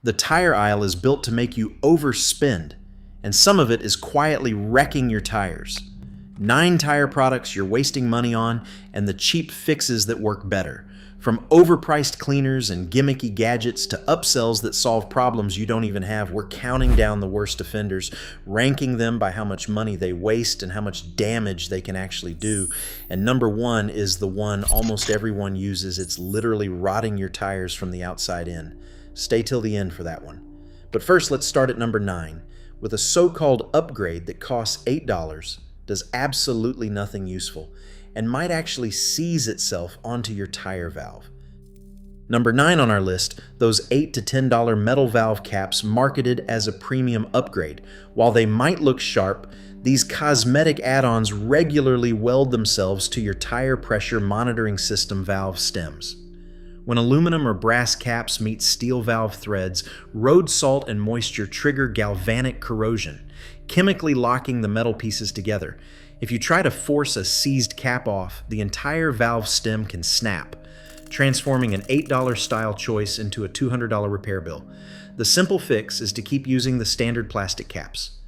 The tire aisle is built to make you overspend, and some of it is quietly wrecking your tires. 9 tire products you're wasting money on, and the cheap fixes that work better. From overpriced cleaners and gimmicky gadgets to upsells that solve problems you don't even have, we're counting down the worst offenders, ranking them by how much money they waste and how much damage they can actually do. And number 1 is the one almost everyone uses. It's literally rotting your tires from the outside in. Stay till the end for that one. But first, let's start at number 9. With a so-called upgrade that costs $8, does absolutely nothing useful, and might actually seize itself onto your tire valve. Number 9 on our list, those $8 to $10 metal valve caps marketed as a premium upgrade. While they might look sharp, these cosmetic add-ons regularly weld themselves to your tire pressure monitoring system valve stems. When aluminum or brass caps meet steel valve threads, road salt and moisture trigger galvanic corrosion, chemically locking the metal pieces together. If you try to force a seized cap off, the entire valve stem can snap, transforming an $8 style choice into a $200 repair bill. The simple fix is to keep using the standard plastic caps.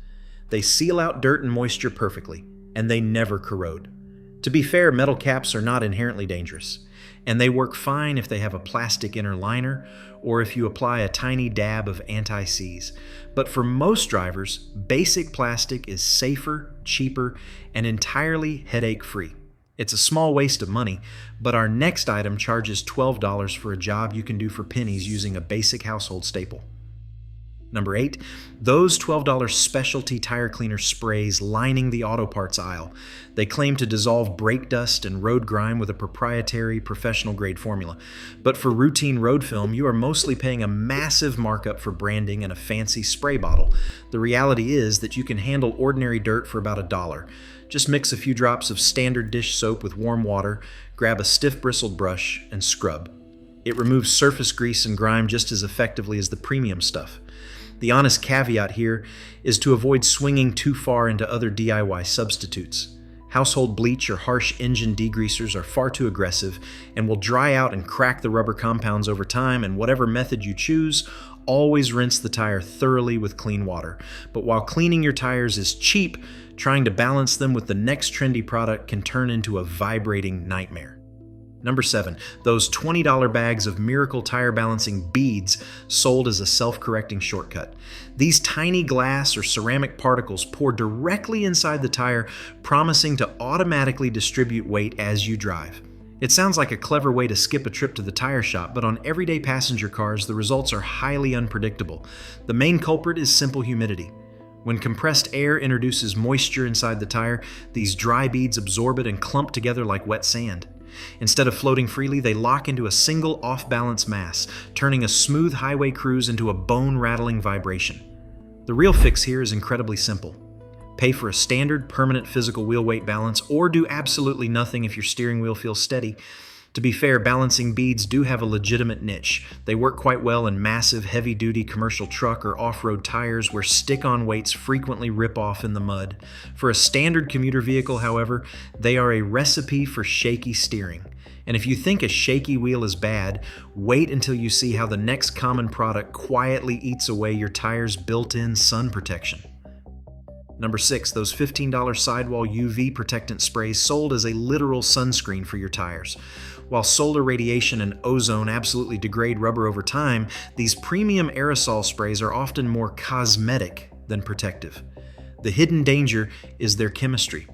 They seal out dirt and moisture perfectly, and they never corrode. To be fair, metal caps are not inherently dangerous, and they work fine if they have a plastic inner liner or if you apply a tiny dab of anti-seize. But for most drivers, basic plastic is safer, cheaper, and entirely headache-free. It's a small waste of money, but our next item charges $12 for a job you can do for pennies using a basic household staple. Number 8, those $12 specialty tire cleaner sprays lining the auto parts aisle. They claim to dissolve brake dust and road grime with a proprietary professional-grade formula. But for routine road film, you are mostly paying a massive markup for branding and a fancy spray bottle. The reality is that you can handle ordinary dirt for about $1. Just mix a few drops of standard dish soap with warm water, grab a stiff bristled brush, and scrub. It removes surface grease and grime just as effectively as the premium stuff. The honest caveat here is to avoid swinging too far into other DIY substitutes. Household bleach or harsh engine degreasers are far too aggressive and will dry out and crack the rubber compounds over time, and whatever method you choose, always rinse the tire thoroughly with clean water. But while cleaning your tires is cheap, trying to balance them with the next trendy product can turn into a vibrating nightmare. Number 7, those $20 bags of miracle tire balancing beads sold as a self-correcting shortcut. These tiny glass or ceramic particles pour directly inside the tire, promising to automatically distribute weight as you drive. It sounds like a clever way to skip a trip to the tire shop, but on everyday passenger cars, the results are highly unpredictable. The main culprit is simple humidity. When compressed air introduces moisture inside the tire, these dry beads absorb it and clump together like wet sand. Instead of floating freely, they lock into a single off-balance mass, turning a smooth highway cruise into a bone-rattling vibration. The real fix here is incredibly simple. Pay for a standard, permanent physical wheel weight balance, or do absolutely nothing if your steering wheel feels steady. To be fair, balancing beads do have a legitimate niche. They work quite well in massive, heavy-duty commercial truck or off-road tires where stick-on weights frequently rip off in the mud. For a standard commuter vehicle, however, they are a recipe for shaky steering. And if you think a shaky wheel is bad, wait until you see how the next common product quietly eats away your tire's built-in sun protection. Number 6, those $15 sidewall UV protectant sprays sold as a literal sunscreen for your tires. While solar radiation and ozone absolutely degrade rubber over time, these premium aerosol sprays are often more cosmetic than protective. The hidden danger is their chemistry.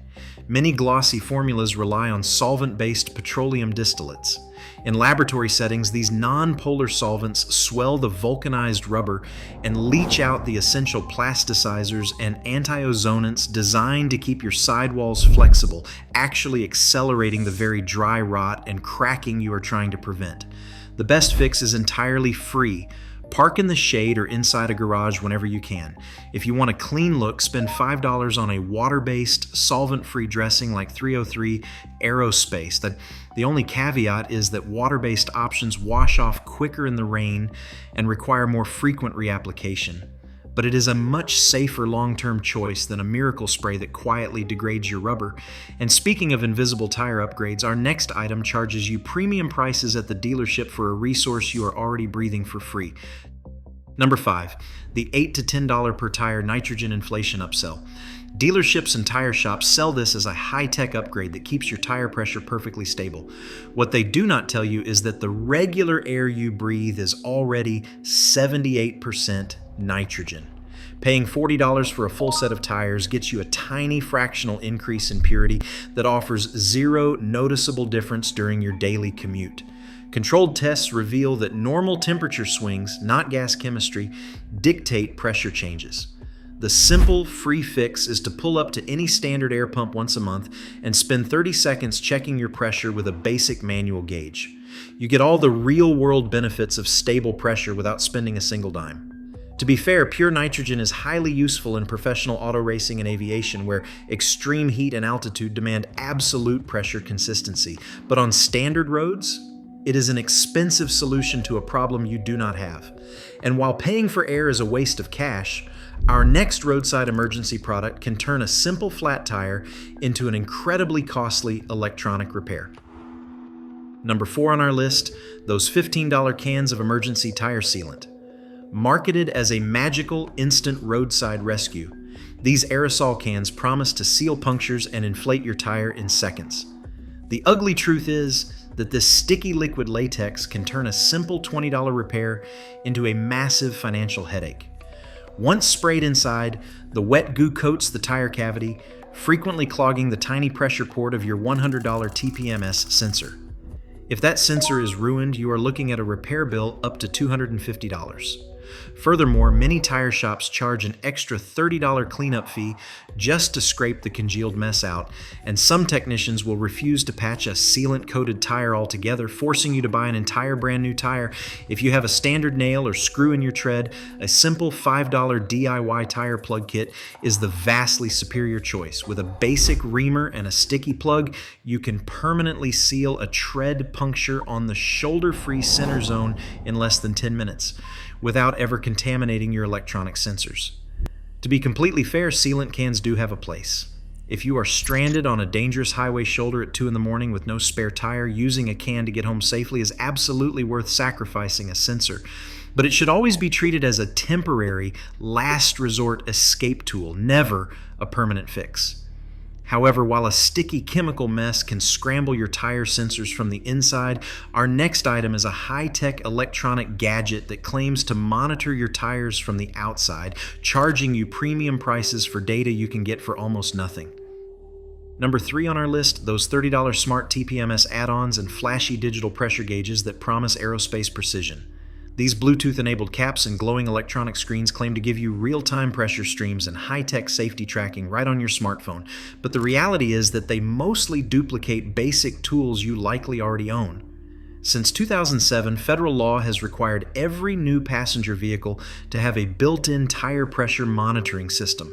Many glossy formulas rely on solvent-based petroleum distillates. In laboratory settings, these non-polar solvents swell the vulcanized rubber and leach out the essential plasticizers and anti-ozonants designed to keep your sidewalls flexible, actually accelerating the very dry rot and cracking you are trying to prevent. The best fix is entirely free. Park in the shade or inside a garage whenever you can. If you want a clean look, spend $5 on a water-based, solvent-free dressing like 303 Aerospace. The only caveat is that water-based options wash off quicker in the rain and require more frequent reapplication. But it is a much safer long-term choice than a miracle spray that quietly degrades your rubber. And speaking of invisible tire upgrades, our next item charges you premium prices at the dealership for a resource you are already breathing for free. Number 5, the $8 to $10 per tire nitrogen inflation upsell. Dealerships and tire shops sell this as a high-tech upgrade that keeps your tire pressure perfectly stable. What they do not tell you is that the regular air you breathe is already 78% nitrogen. Paying $40 for a full set of tires gets you a tiny fractional increase in purity that offers zero noticeable difference during your daily commute. Controlled tests reveal that normal temperature swings, not gas chemistry, dictate pressure changes. The simple, free fix is to pull up to any standard air pump once a month and spend 30 seconds checking your pressure with a basic manual gauge. You get all the real-world benefits of stable pressure without spending a single dime. To be fair, pure nitrogen is highly useful in professional auto racing and aviation where extreme heat and altitude demand absolute pressure consistency. But on standard roads, it is an expensive solution to a problem you do not have. And while paying for air is a waste of cash, our next roadside emergency product can turn a simple flat tire into an incredibly costly electronic repair. Number 4 on our list, those $15 cans of emergency tire sealant. Marketed as a magical instant roadside rescue, these aerosol cans promise to seal punctures and inflate your tire in seconds. The ugly truth is that this sticky liquid latex can turn a simple $20 repair into a massive financial headache. Once sprayed inside, the wet goo coats the tire cavity, frequently clogging the tiny pressure port of your $100 TPMS sensor. If that sensor is ruined, you are looking at a repair bill up to $250. Furthermore, many tire shops charge an extra $30 cleanup fee just to scrape the congealed mess out, and some technicians will refuse to patch a sealant-coated tire altogether, forcing you to buy an entire brand new tire. If you have a standard nail or screw in your tread, a simple $5 DIY tire plug kit is the vastly superior choice. With a basic reamer and a sticky plug, you can permanently seal a tread puncture on the shoulder-free center zone in less than 10 minutes. Without ever contaminating your electronic sensors. To be completely fair, sealant cans do have a place. If you are stranded on a dangerous highway shoulder at 2 in the morning with no spare tire, using a can to get home safely is absolutely worth sacrificing a sensor. But it should always be treated as a temporary, last resort escape tool, never a permanent fix. However, while a sticky chemical mess can scramble your tire sensors from the inside, our next item is a high-tech electronic gadget that claims to monitor your tires from the outside, charging you premium prices for data you can get for almost nothing. Number 3 on our list, those $30 smart TPMS add-ons and flashy digital pressure gauges that promise aerospace precision. These Bluetooth-enabled caps and glowing electronic screens claim to give you real-time pressure streams and high-tech safety tracking right on your smartphone, but the reality is that they mostly duplicate basic tools you likely already own. Since 2007, federal law has required every new passenger vehicle to have a built-in tire pressure monitoring system.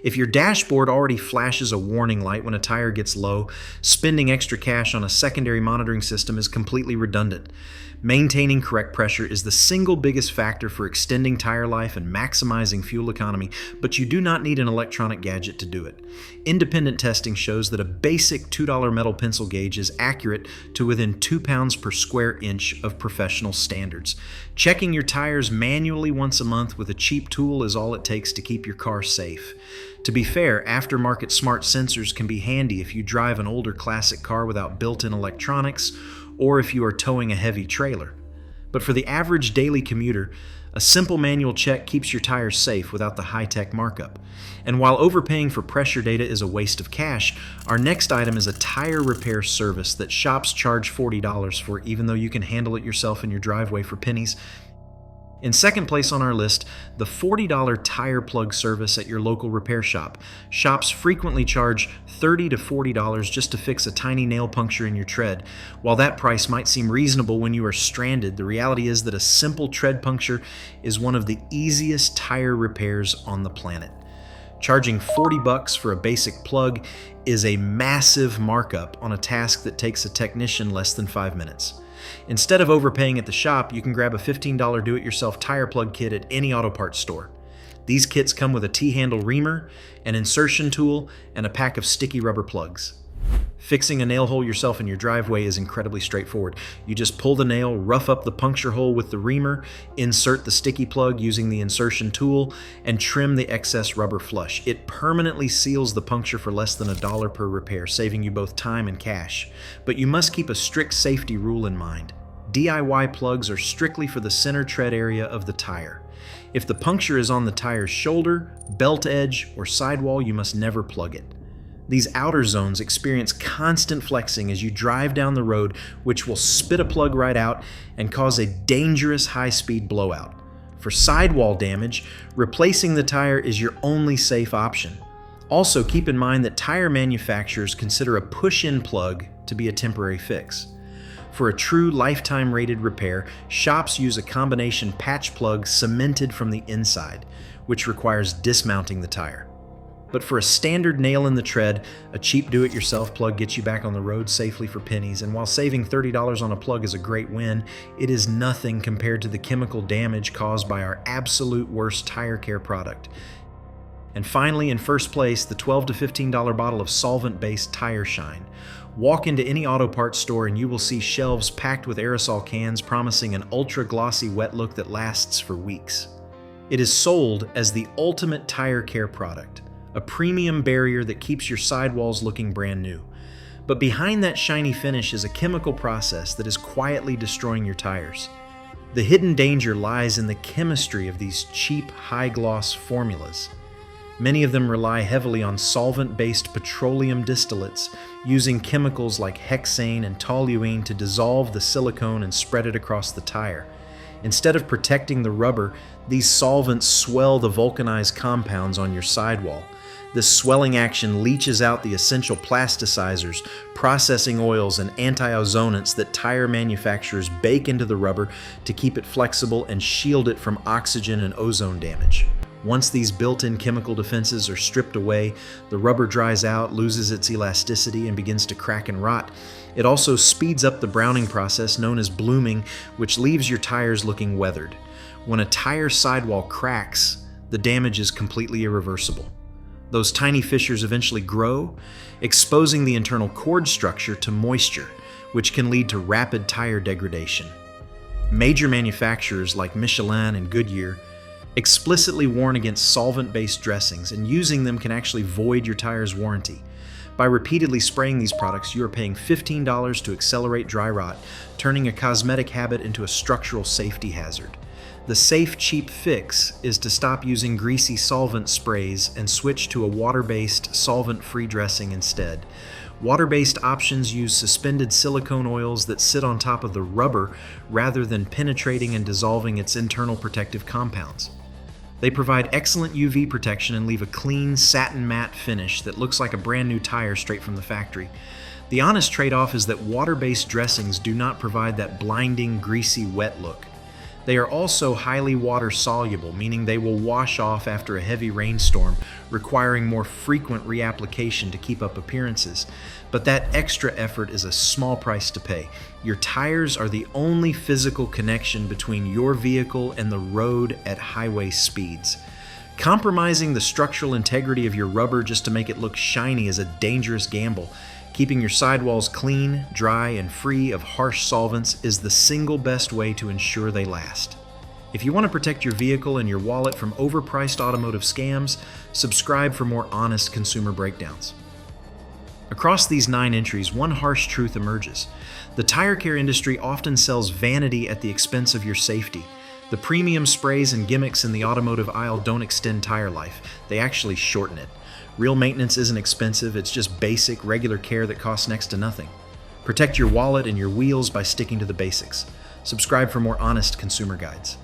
If your dashboard already flashes a warning light when a tire gets low, spending extra cash on a secondary monitoring system is completely redundant. Maintaining correct pressure is the single biggest factor for extending tire life and maximizing fuel economy, but you do not need an electronic gadget to do it. Independent testing shows that a basic $2 metal pencil gauge is accurate to within 2 pounds per square inch of professional standards. Checking your tires manually once a month with a cheap tool is all it takes to keep your car safe. To be fair, aftermarket smart sensors can be handy if you drive an older classic car without built-in electronics, or if you are towing a heavy trailer. But for the average daily commuter, a simple manual check keeps your tires safe without the high-tech markup. And while overpaying for pressure data is a waste of cash, our next item is a tire repair service that shops charge $40 for, even though you can handle it yourself in your driveway for pennies. In second place on our list, the $40 tire plug service at your local repair shop. Shops frequently charge $30 to $40 just to fix a tiny nail puncture in your tread. While that price might seem reasonable when you are stranded, the reality is that a simple tread puncture is one of the easiest tire repairs on the planet. Charging $40 for a basic plug is a massive markup on a task that takes a technician less than 5 minutes. Instead of overpaying at the shop, you can grab a $15 do-it-yourself tire plug kit at any auto parts store. These kits come with a T-handle reamer, an insertion tool, and a pack of sticky rubber plugs. Fixing a nail hole yourself in your driveway is incredibly straightforward. You just pull the nail, rough up the puncture hole with the reamer, insert the sticky plug using the insertion tool, and trim the excess rubber flush. It permanently seals the puncture for less than $1 per repair, saving you both time and cash. But you must keep a strict safety rule in mind. DIY plugs are strictly for the center tread area of the tire. If the puncture is on the tire's shoulder, belt edge, or sidewall, you must never plug it. These outer zones experience constant flexing as you drive down the road, which will spit a plug right out and cause a dangerous high-speed blowout. For sidewall damage, replacing the tire is your only safe option. Also, keep in mind that tire manufacturers consider a push-in plug to be a temporary fix. For a true lifetime rated repair, shops use a combination patch plug cemented from the inside, which requires dismounting the tire. But for a standard nail in the tread, a cheap do-it-yourself plug gets you back on the road safely for pennies, and while saving $30 on a plug is a great win, it is nothing compared to the chemical damage caused by our absolute worst tire care product. And finally, in first place, the $12 to $15 bottle of solvent-based Tire Shine. Walk into any auto parts store and you will see shelves packed with aerosol cans promising an ultra-glossy wet look that lasts for weeks. It is sold as the ultimate tire care product, a premium barrier that keeps your sidewalls looking brand new. But behind that shiny finish is a chemical process that is quietly destroying your tires. The hidden danger lies in the chemistry of these cheap, high-gloss formulas. Many of them rely heavily on solvent-based petroleum distillates, using chemicals like hexane and toluene to dissolve the silicone and spread it across the tire. Instead of protecting the rubber, these solvents swell the vulcanized compounds on your sidewall. This swelling action leaches out the essential plasticizers, processing oils, and anti-ozonants that tire manufacturers bake into the rubber to keep it flexible and shield it from oxygen and ozone damage. Once these built-in chemical defenses are stripped away, the rubber dries out, loses its elasticity, and begins to crack and rot. It also speeds up the browning process known as blooming, which leaves your tires looking weathered. When a tire sidewall cracks, the damage is completely irreversible. Those tiny fissures eventually grow, exposing the internal cord structure to moisture, which can lead to rapid tire degradation. Major manufacturers like Michelin and Goodyear explicitly warn against solvent-based dressings, and using them can actually void your tire's warranty. By repeatedly spraying these products, you are paying $15 to accelerate dry rot, turning a cosmetic habit into a structural safety hazard. The safe, cheap fix is to stop using greasy solvent sprays and switch to a water-based, solvent-free dressing instead. Water-based options use suspended silicone oils that sit on top of the rubber rather than penetrating and dissolving its internal protective compounds. They provide excellent UV protection and leave a clean, satin matte finish that looks like a brand new tire straight from the factory. The honest trade-off is that water-based dressings do not provide that blinding, greasy, wet look. They are also highly water-soluble, meaning they will wash off after a heavy rainstorm, requiring more frequent reapplication to keep up appearances. But that extra effort is a small price to pay. Your tires are the only physical connection between your vehicle and the road at highway speeds. Compromising the structural integrity of your rubber just to make it look shiny is a dangerous gamble. Keeping your sidewalls clean, dry, and free of harsh solvents is the single best way to ensure they last. If you want to protect your vehicle and your wallet from overpriced automotive scams, subscribe for more honest consumer breakdowns. Across these 9 entries, one harsh truth emerges. The tire care industry often sells vanity at the expense of your safety. The premium sprays and gimmicks in the automotive aisle don't extend tire life, they actually shorten it. Real maintenance isn't expensive, it's just basic, regular care that costs next to nothing. Protect your wallet and your wheels by sticking to the basics. Subscribe for more honest consumer guides.